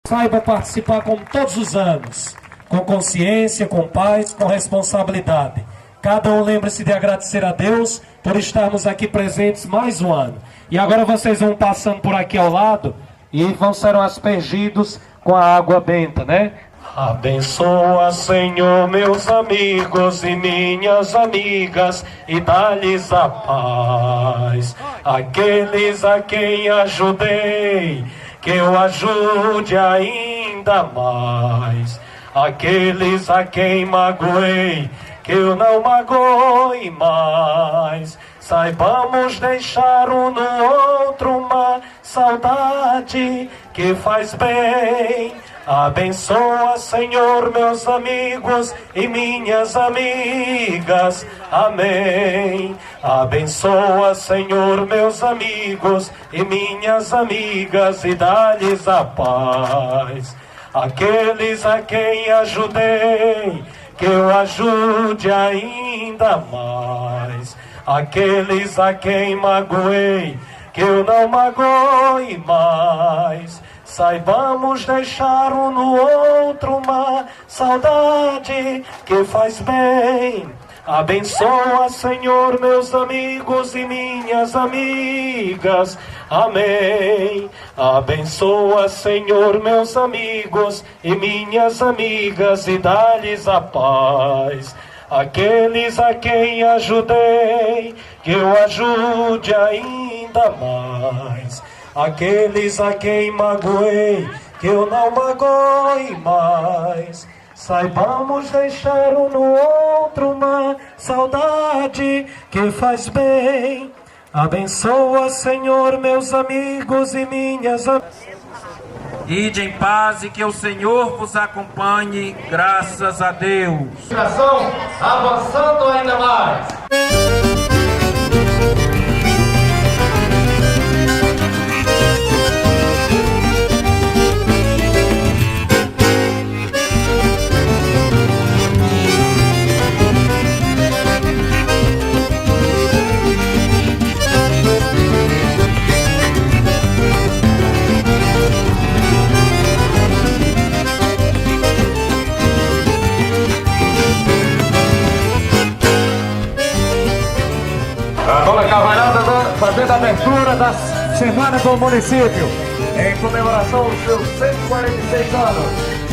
Saiba participar como todos os anos, com consciência, com paz, com responsabilidade. Cada um lembre-se de agradecer a Deus por estarmos aqui presentes mais um ano. E agora vocês vão passando por aqui ao lado e serão aspergidos com a água benta, né? Abençoa, Senhor, meus amigos e minhas amigas, e dá-lhes a paz. Aqueles a quem ajudei, que eu ajude ainda mais. Aqueles a quem magoei, que eu não magoe mais. Saibamos deixar um no outro uma saudade que faz bem. Abençoa, Senhor, meus amigos e minhas amigas. Amém. Abençoa, Senhor, meus amigos e minhas amigas, e dá-lhes a paz. Aqueles a quem ajudei, que eu ajude ainda mais. Aqueles a quem magoei, que eu não magoe mais. Saibamos deixar um no outro uma saudade que faz bem. Abençoa, Senhor, meus amigos e minhas amigas. Amém. Abençoa, Senhor, meus amigos e minhas amigas, e dá-lhes a paz. Aqueles a quem ajudei, que eu ajude ainda mais. Aqueles a quem magoei, que eu não magoe mais. Saibamos deixar um no outro uma saudade que faz bem. Abençoa, Senhor, meus amigos e minhas amigas. Ide em paz e que o Senhor vos acompanhe, graças a Deus. Avançando ainda mais. Fazendo a abertura da Semana do Município, em comemoração aos seus 146 anos.